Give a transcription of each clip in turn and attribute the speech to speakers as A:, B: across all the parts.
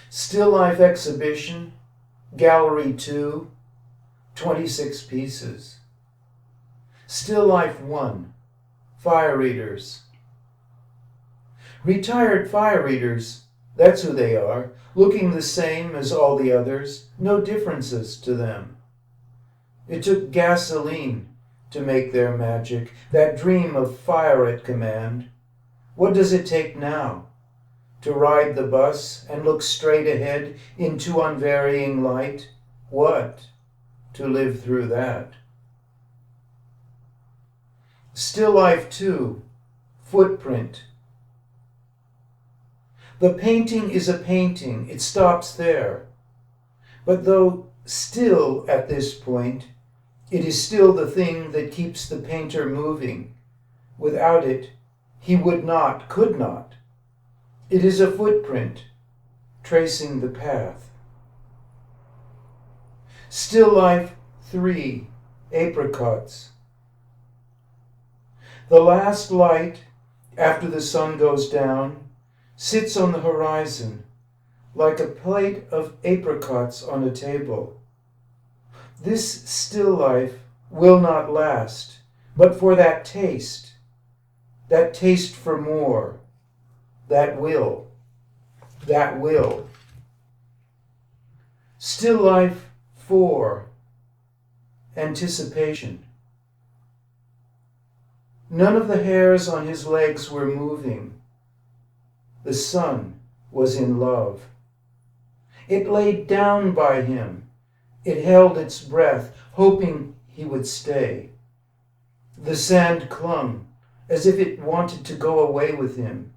A: Still Life Exhibition, Gallery 2, 26 pieces. Still Life 1, Fire Eaters. Retired fire eaters, that's who they are, looking the same as all the others, no differences to them. It took gasoline to make their magic, that dream of fire at command. What does it take now? To ride the bus and look straight ahead into unvarying light? What? To live through that. Still Life 2, Footprint. The painting is a painting, it stops there. But though still at this point, it is still the thing that keeps the painter moving. Without it, he would not, could not. It is a footprint, tracing the path. Still Life 3, Apricots. The last light, after the sun goes down, sits on the horizon, like a plate of apricots on a table. This still life will not last, but for that taste for more, that will. Still Life 4, Anticipation. None of the hairs on his legs were moving. The sun was in love. It laid down by him. It held its breath, hoping he would stay. The sand clung, as if it wanted to go away with him.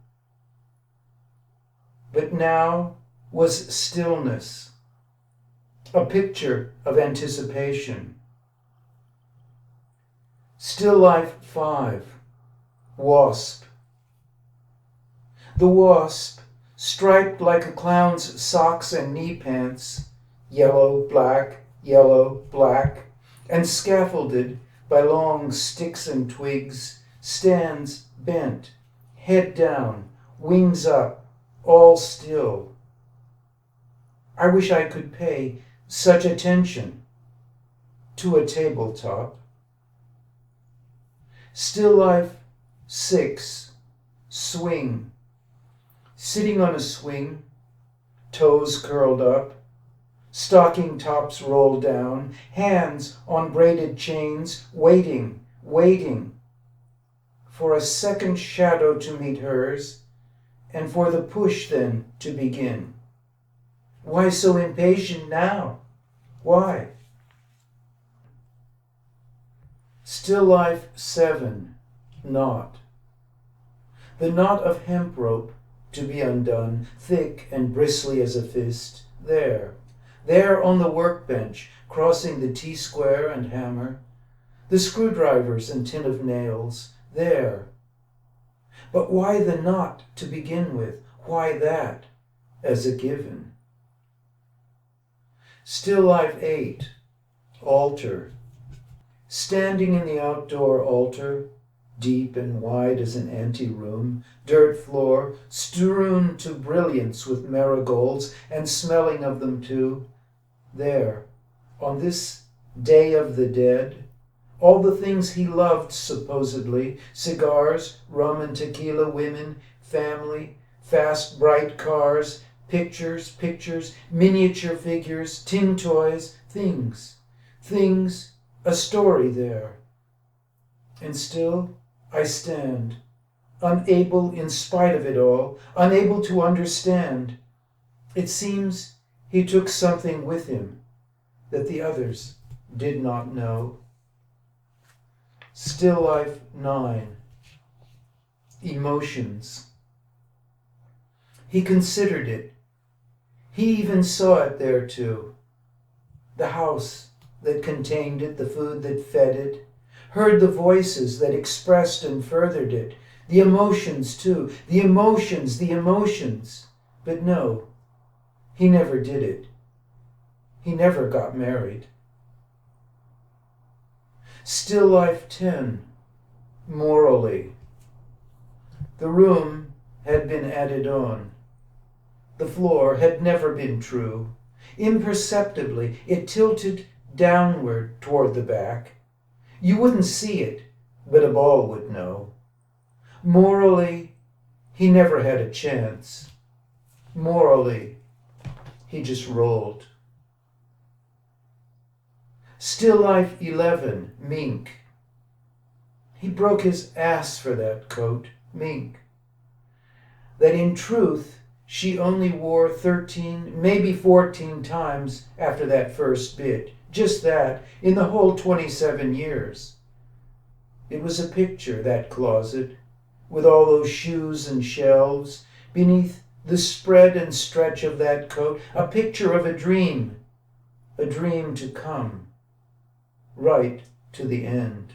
A: But now was stillness, a picture of anticipation. Still Life 5, Wasp. The wasp, striped like a clown's socks and knee pants, yellow, black, and scaffolded by long sticks and twigs, stands bent, head down, wings up, all still. I wish I could pay such attention to a tabletop. Still Life 6, Swing. Sitting on a swing, toes curled up, stocking tops rolled down, hands on braided chains, waiting for a second shadow to meet hers, and for the push then to begin. Why so impatient now? Why? Still Life 7, Knot. The knot of hemp rope to be undone, thick and bristly as a fist, there on the workbench, crossing the T-square and hammer, the screwdrivers and tin of nails, there. But why the knot to begin with? Why that as a given? Still Life 8, Altar. Standing in the outdoor altar, deep and wide as an anteroom, dirt floor, strewn to brilliance with marigolds, and smelling of them too. There, on this Day of the Dead, all the things he loved supposedly, cigars, rum and tequila, women, family, fast bright cars, pictures, miniature figures, tin toys, things, a story there. And still I stand, unable in spite of it all, unable to understand. It seems he took something with him that the others did not know. Still Life 9, Emotions. He considered it. He even saw it there too. The house that contained it, the food that fed it, heard the voices that expressed and furthered it, the emotions too, the emotions. But no, he never did it. He never got married. Still Life 10, Morally. The room had been added on. the floor, had never been true. Imperceptibly, it tilted downward toward the back. You wouldn't see it, but a ball would know. Morally, he never had a chance. Morally, he just rolled. Still Life 11, Mink. He broke his ass for that coat, Mink. That in truth, she only wore 13, maybe 14 times after that first bit. Just that, in the whole 27 years. It was a picture, that closet, with all those shoes and shelves, beneath the spread and stretch of that coat, a picture of a dream to come, right to the end.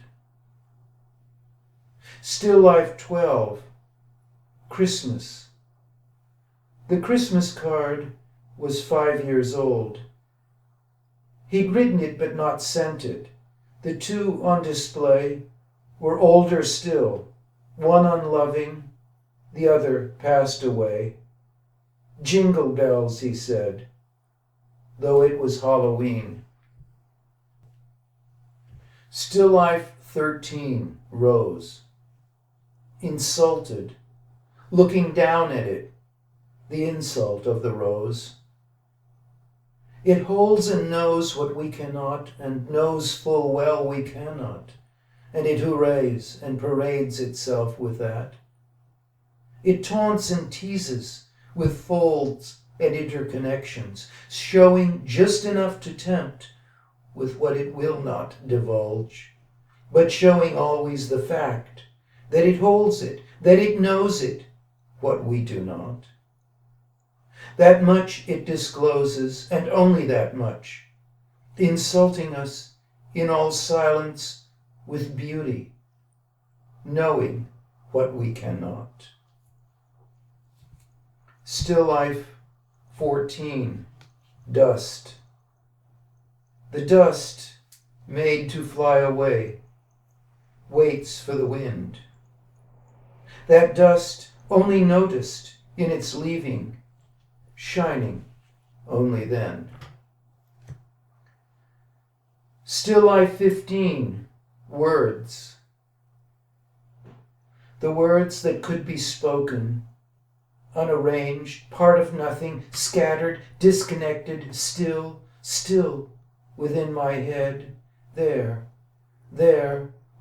A: Still Life 12, Christmas. The Christmas card was 5 years old. He'd written it but not sent it. The two on display were older still, one unloving, the other passed away. Jingle bells, he said, though it was Halloween. Still Life 13, Rose. Insulted, looking down at it, the insult of the rose. It holds and knows what we cannot, and knows full well we cannot, and it hoorays and parades itself with that. It taunts and teases with folds and interconnections, showing just enough to tempt with what it will not divulge, but showing always the fact that it holds it, that it knows it, what we do not. That much it discloses, and only that much, insulting us in all silence with beauty, knowing what we cannot. Still Life 14, Dust. The dust, made to fly away, waits for the wind. That dust only noticed in its leaving, shining only then. Still Life 15, Words. The words that could be spoken, unarranged, part of nothing, scattered, disconnected, still within my head, there,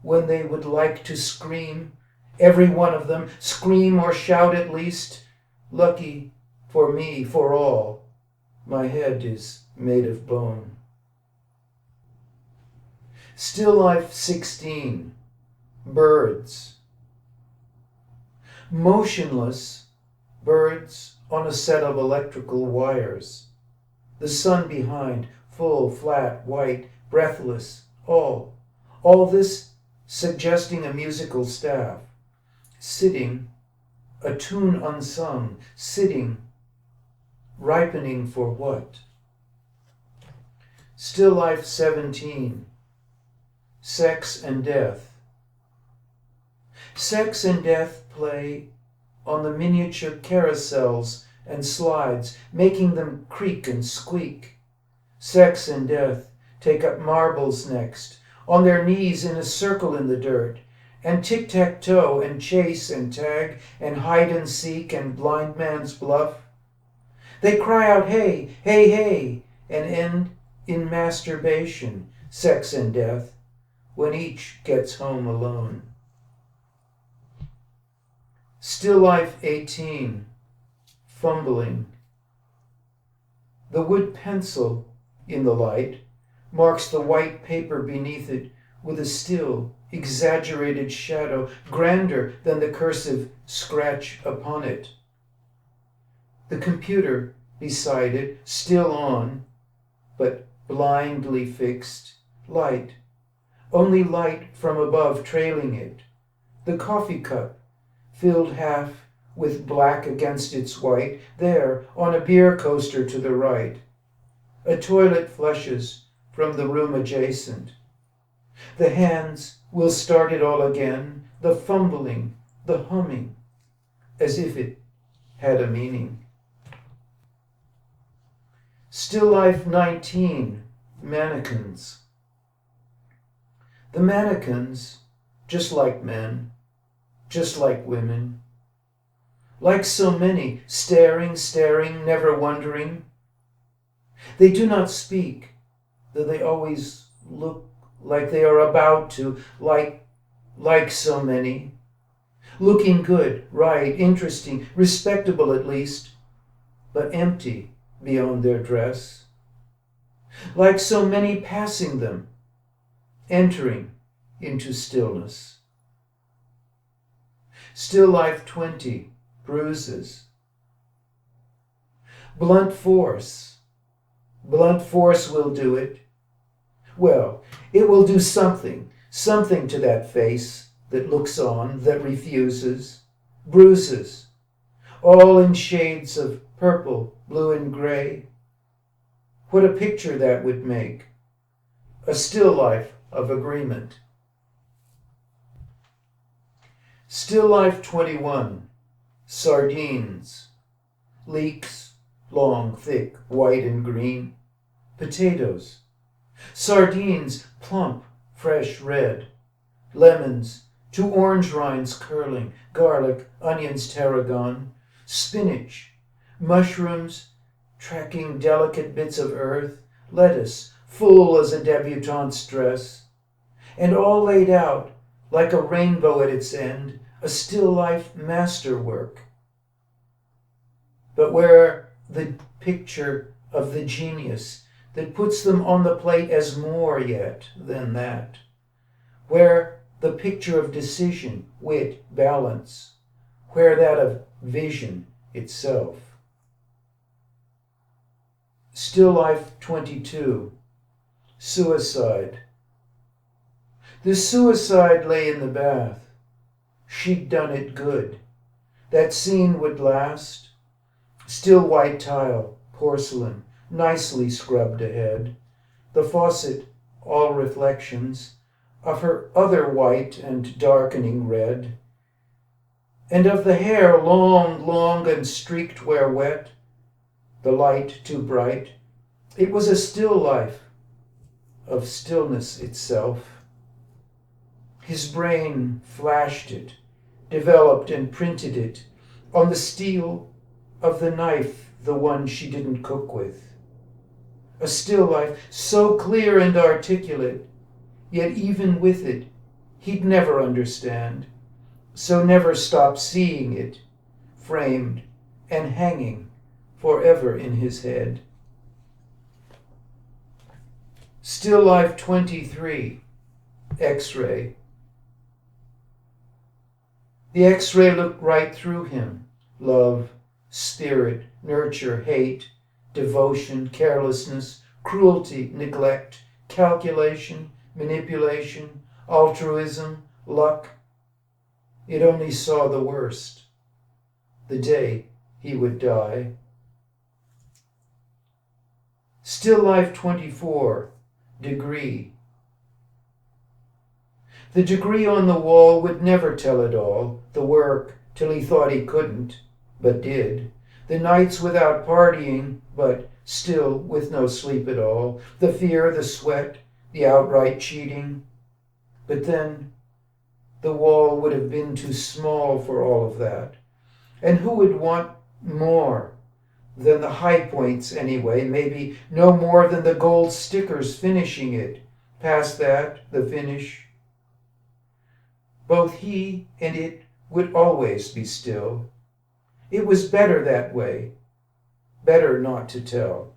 A: when they would like to scream, every one of them, scream or shout at least. Lucky for me, for all, my head is made of bone. Still Life 16, Birds. Motionless birds on a set of electrical wires. The sun behind, full, flat, white, breathless, all this suggesting a musical staff, sitting, a tune unsung, sitting, ripening for what? Still Life 17, Sex and Death. Sex and death play on the miniature carousels and slides, making them creak and squeak. Sex and death take up marbles next, on their knees in a circle in the dirt, and tic-tac-toe and chase and tag and hide and seek and blind man's bluff. They cry out, hey, hey, hey, and end in masturbation, sex and death, when each gets home alone. Still Life 18, Fumbling. The wood pencil in the light marks the white paper beneath it with a still, exaggerated shadow grander than the cursive scratch upon it. The computer beside it, still on, but blindly fixed, light, only light from above trailing it. The coffee cup, filled half with black against its white, there on a beer coaster to the right. A toilet flushes from the room adjacent. The hands will start it all again, the fumbling, the humming, as if it had a meaning. Still life 19, mannequins. The mannequins, just like men, just like women, like so many, staring, never wondering. They do not speak, though they always look like they are about to, like so many. Looking good, right, interesting, respectable at least, but empty beyond their dress. Like so many passing them, entering into stillness. Still life 20, bruises. Blunt force will do it. Well, it will do something to that face that looks on, that refuses. Bruises, all in shades of purple, blue, and gray. What a picture that would make. A still life of agreement. Still life 21, sardines. Leeks, long, thick, white and green. Potatoes. Sardines, plump, fresh red. Lemons, 2 orange rinds curling. Garlic, onions, tarragon. Spinach. Mushrooms, tracking delicate bits of earth. Lettuce, full as a debutante's dress. And all laid out, like a rainbow at its end, a still life masterwork. But where the picture of the genius that puts them on the plate as more yet than that? Where the picture of decision, wit, balance? Where that of vision itself? Still life 22, suicide. The suicide lay in the bath. She'd done it good. That scene would last. Still white tile, porcelain, nicely scrubbed ahead. The faucet, all reflections of her other white and darkening red. And of the hair long and streaked where wet. The light too bright. It was a still life of stillness itself. His brain flashed it, developed and printed it on the steel of the knife, the one she didn't cook with. A still life so clear and articulate, yet even with it, he'd never understand, so never stop seeing it, framed and hanging forever in his head. Still life 23, X-ray. The X-ray looked right through him. Love, spirit, nurture, hate, devotion, carelessness, cruelty, neglect, calculation, manipulation, altruism, luck. It only saw the worst. The day he would die. Still life 24, degree. The degree on the wall would never tell it all, the work till he thought he couldn't, but did. The nights without partying, but still with no sleep at all. The fear, the sweat, the outright cheating. But then the wall would have been too small for all of that. And who would want more than the high points anyway? Maybe no more than the gold stickers finishing it. Past that, the finish. Both he and it would always be still. It was better that way. Better not to tell.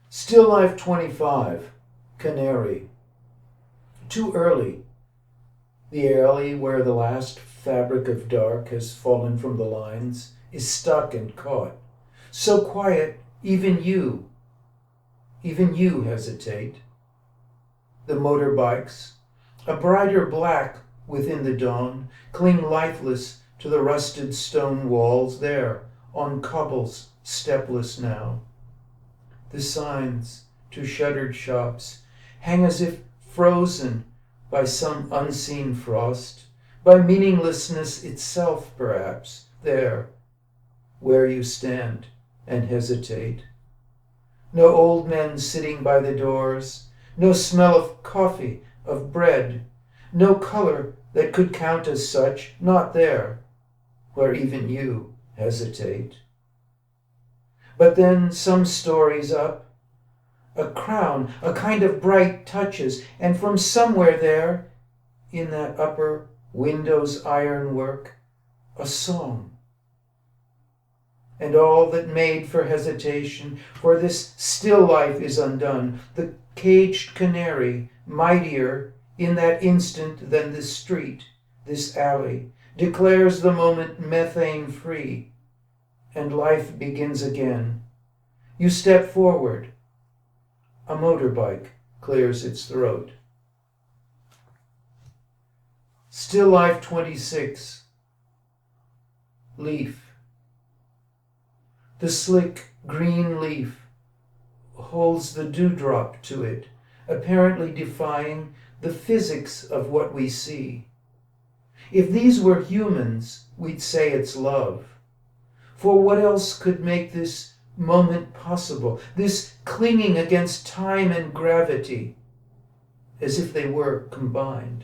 A: Still life 25, canary. Too early. The alley where the last fabric of dark has fallen from the lines is stuck and caught. So quiet, even you hesitate. The motorbikes, a brighter black within the dawn, cling lifeless to the rusted stone walls there, on cobbles, stepless now. The signs to shuttered shops hang as if frozen by some unseen frost, by meaninglessness itself perhaps, there, where you stand, and hesitate. No old men sitting by the doors, no smell of coffee, of bread, no color that could count as such, not there, where even you hesitate. But then some stories up, a crown, a kind of bright touches, and from somewhere there, in that upper window's ironwork, a song. And all that made for hesitation, for this still life is undone, the caged canary, mightier in that instant than this street, this alley, declares the moment methane-free, and life begins again. You step forward. A motorbike clears its throat. Still Life 26. Leaf. The slick green leaf holds the dewdrop to it, apparently defying the physics of what we see. If these were humans, we'd say it's love. For what else could make this moment possible, this clinging against time and gravity, as if they were combined?